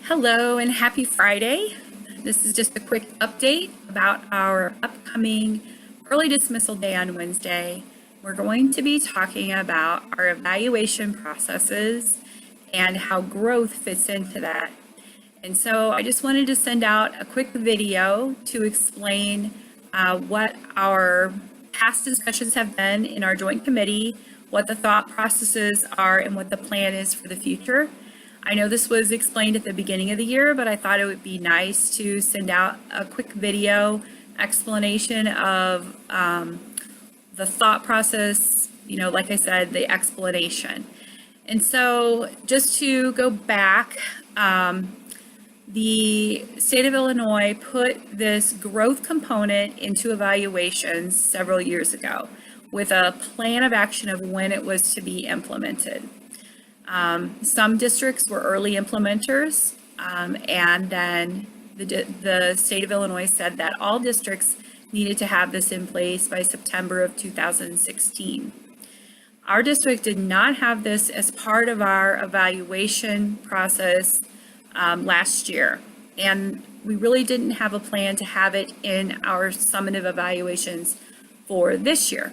Hello and happy Friday. This is just a quick update about our upcoming early dismissal day on Wednesday. We're going to be talking about our evaluation processes and how growth fits into that. And so I just wanted to send out a quick video to explain what our past discussions have been in our joint committee, what the thought processes are, and what the plan is for the future. I know this was explained at the beginning of the year, but I thought it would be nice to send out a quick video explanation of the thought process, like I said, the explanation. And so just to go back, the state of Illinois put this growth component into evaluations several years ago with a plan of action of when it was to be implemented. Some districts were early implementers, and then the state of Illinois said that all districts needed to have this in place by September of 2016. Our district did not have this as part of our evaluation process last year, and we really didn't have a plan to have it in our summative evaluations for this year.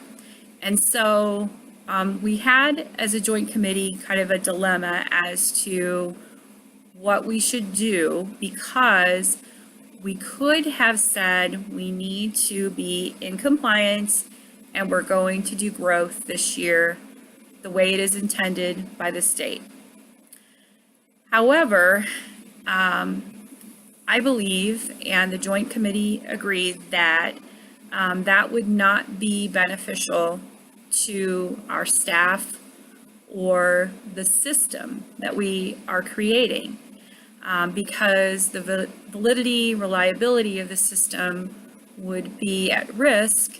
And so we had, as a joint committee, kind of a dilemma as to what we should do, because we could have said we need to be in compliance and we're going to do growth this year the way it is intended by the state. However, I believe, and the joint committee agreed, that that would not be beneficial to our staff or the system that we are creating, because the validity, reliability of the system would be at risk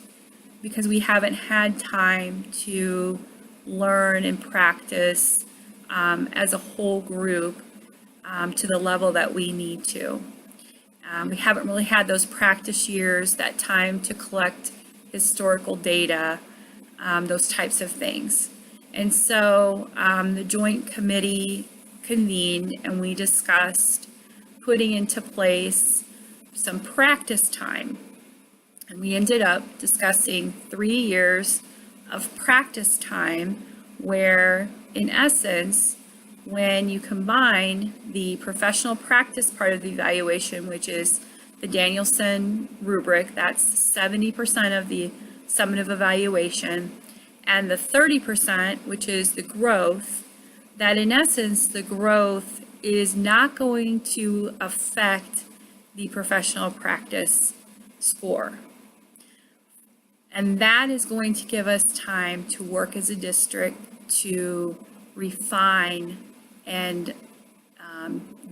because we haven't had time to learn and practice as a whole group to the level that we need to. We haven't really had those practice years, that time to collect historical data, those types of things. And so the joint committee convened and we discussed putting into place some practice time. And we ended up discussing 3 years of practice time where, in essence, when you combine the professional practice part of the evaluation, which is the Danielson rubric, that's 70% of the summative evaluation, and the 30%, which is the growth, that in essence, the growth is not going to affect the professional practice score. And that is going to give us time to work as a district to refine and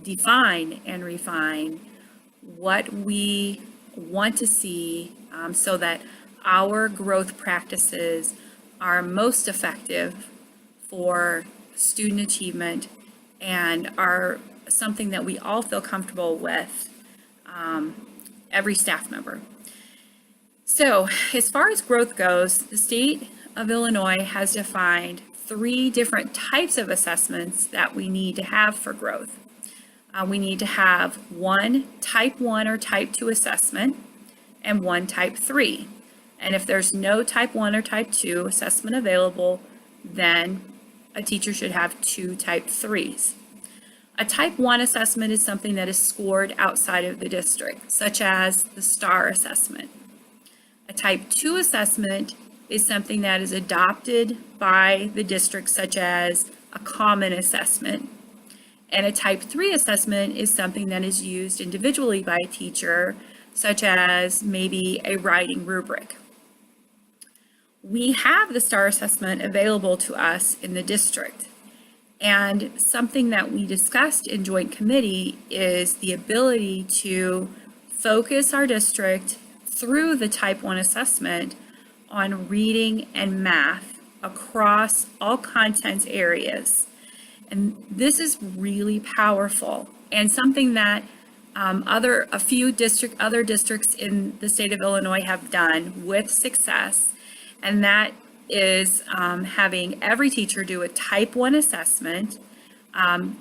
define and refine what we want to see, so that our growth practices are most effective for student achievement and are something that we all feel comfortable with, every staff member. So as far as growth goes, the state of Illinois has defined 3 different types of assessments that we need to have for growth. We need to have one type 1 or type 2 assessment and one type 3. And if there's no type 1 or type 2 assessment available, then a teacher should have 2 type 3s. A type 1 assessment is something that is scored outside of the district, such as the STAR assessment. A type 2 assessment is something that is adopted by the district, such as a common assessment. And a type 3 assessment is something that is used individually by a teacher, such as maybe a writing rubric. We have the STAR assessment available to us in the district. And something that we discussed in joint committee is the ability to focus our district through the type 1 assessment on reading and math across all content areas. And this is really powerful and something that other districts in the state of Illinois have done with success. And that is having every teacher do a type 1 assessment,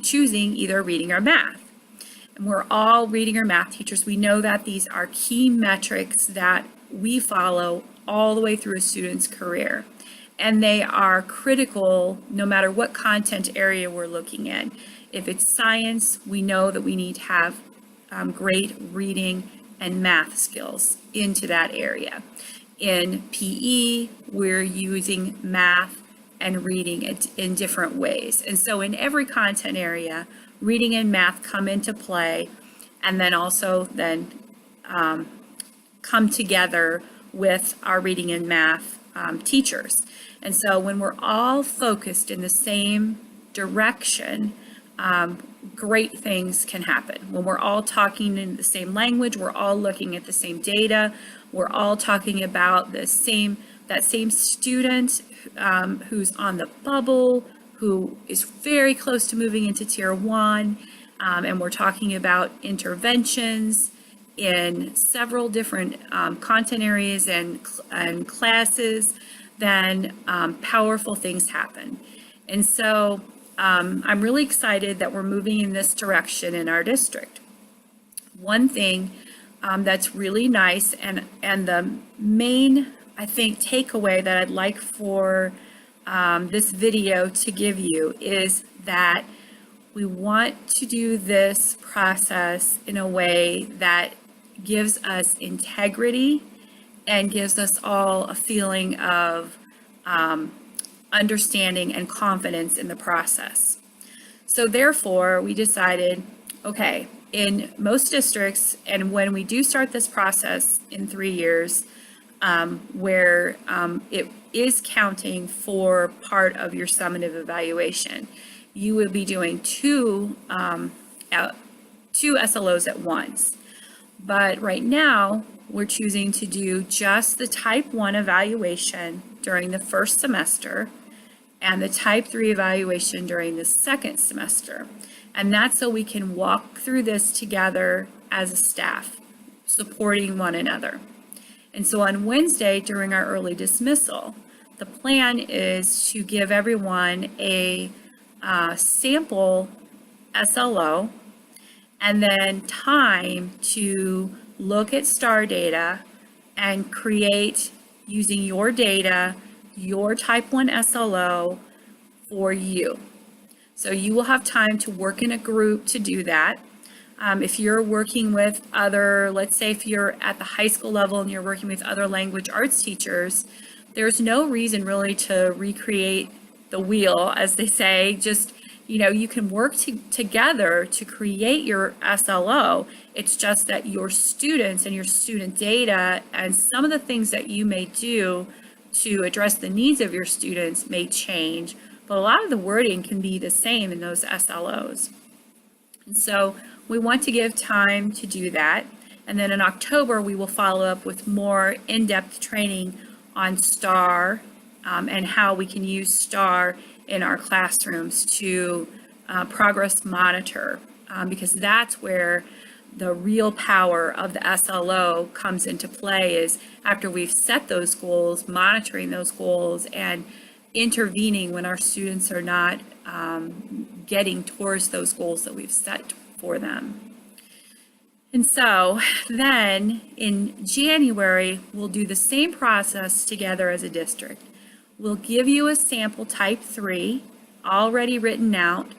choosing either reading or math. and we're all reading or math teachers, we know that these are key metrics that we follow all the way through a student's career. And they are critical no matter what content area we're looking at. If it's science, we know that we need to have great reading and math skills into that area. In PE, we're using math and reading it in different ways. And so in every content area, reading and math come into play, and then also come together with our reading and math teachers. And so when we're all focused in the same direction, great things can happen. When we're all talking in the same language, we're all looking at the same data, we're all talking about that same student who's on the bubble, who is very close to moving into tier 1, and we're talking about interventions in several different content areas and classes, then powerful things happen. And so I'm really excited that we're moving in this direction in our district. One thing that's really nice, and the main, I think, takeaway that I'd like for this video to give you is that we want to do this process in a way that gives us integrity and gives us all a feeling of understanding and confidence in the process. So therefore, we decided, okay, in most districts, and when we do start this process in 3 years, where it is counting for part of your summative evaluation, you will be doing two SLOs at once. But right now, we're choosing to do just the type 1 evaluation during the first semester and the type 3 evaluation during the second semester. And that's so we can walk through this together as a staff, supporting one another. And so on Wednesday, during our early dismissal, the plan is to give everyone a sample SLO and then time to look at STAR data and create, using your data, your type 1 SLO for you. So you will have time to work in a group to do that. If you're working with other, let's say if you're at the high school level and you're working with other language arts teachers, there's no reason really to recreate the wheel, as they say. Just, you can work together to create your SLO. It's just that your students and your student data and some of the things that you may do to address the needs of your students may change, but a lot of the wording can be the same in those SLOs. And so we want to give time to do that. And then in October, we will follow up with more in-depth training on STAR and how we can use STAR in our classrooms to progress monitor, because that's where the real power of the SLO comes into play, is after we've set those goals, monitoring those goals and intervening when our students are not getting towards those goals that we've set for them. And so then in January, we'll do the same process together as a district. We'll give you a sample type 3 already written out,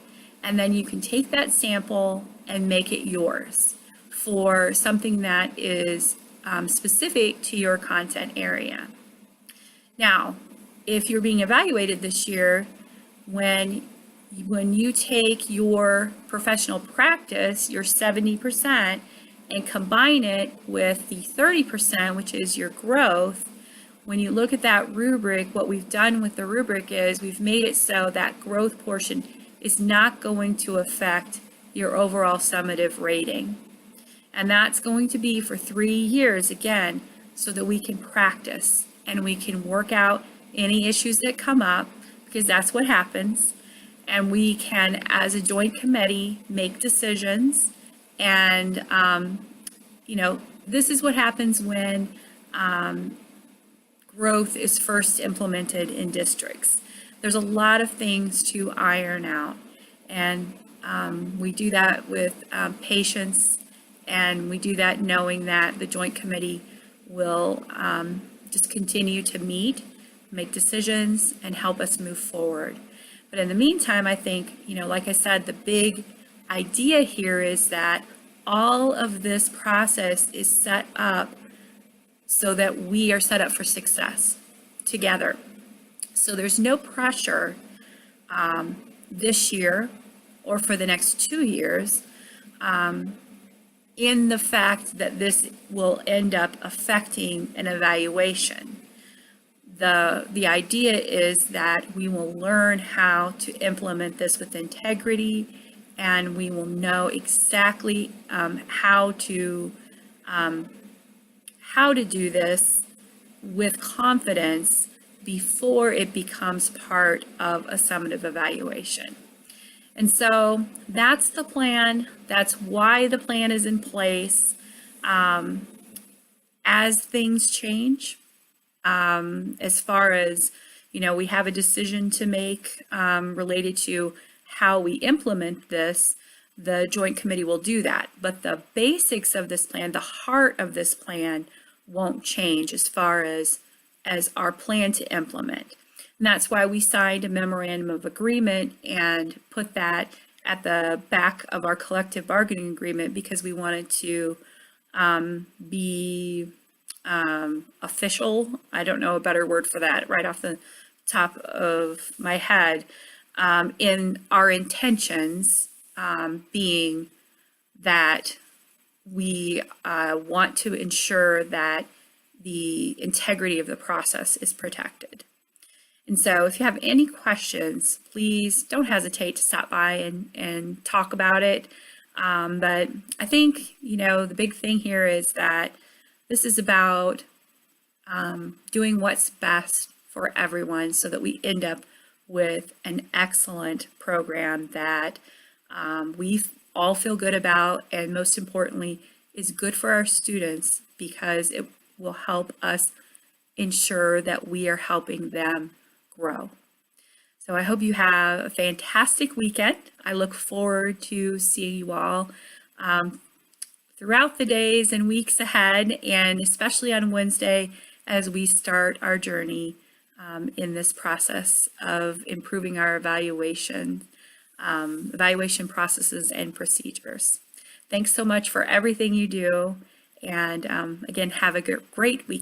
and then you can take that sample and make it yours for something that is specific to your content area. Now, if you're being evaluated this year, when you take your professional practice, your 70%, and combine it with the 30%, which is your growth, when you look at that rubric, what we've done with the rubric is we've made it so that growth portion is not going to affect your overall summative rating. And that's going to be for 3 years, again, so that we can practice and we can work out any issues that come up, because that's what happens. And we can, as a joint committee, make decisions. And, this is what happens when growth is first implemented in districts. There's a lot of things to iron out. And We do that with patience, and we do that knowing that the joint committee will just continue to meet, make decisions, and help us move forward. But in the meantime, I think, like I said, the big idea here is that all of this process is set up so that we are set up for success together. So there's no pressure this year or for the next 2 years in the fact that this will end up affecting an evaluation. The idea is that we will learn how to implement this with integrity, and we will know exactly how to do this with confidence before it becomes part of a summative evaluation. And so that's the plan. That's why the plan is in place. As things change, as far as, we have a decision to make related to how we implement this, the joint committee will do that. But the basics of this plan, the heart of this plan, won't change as far as our plan to implement. And that's why we signed a memorandum of agreement and put that at the back of our collective bargaining agreement, because we wanted to be official. I don't know a better word for that right off the top of my head, in our intentions, being that we want to ensure that the integrity of the process is protected. And so if you have any questions, please don't hesitate to stop by and talk about it. But I think, the big thing here is that this is about doing what's best for everyone so that we end up with an excellent program that we all feel good about, and most importantly, is good for our students, because it will help us ensure that we are helping them grow. So I hope you have a fantastic weekend. I look forward to seeing you all throughout the days and weeks ahead, and especially on Wednesday as we start our journey in this process of improving our evaluation processes and procedures. Thanks so much for everything you do, and again, have a great week.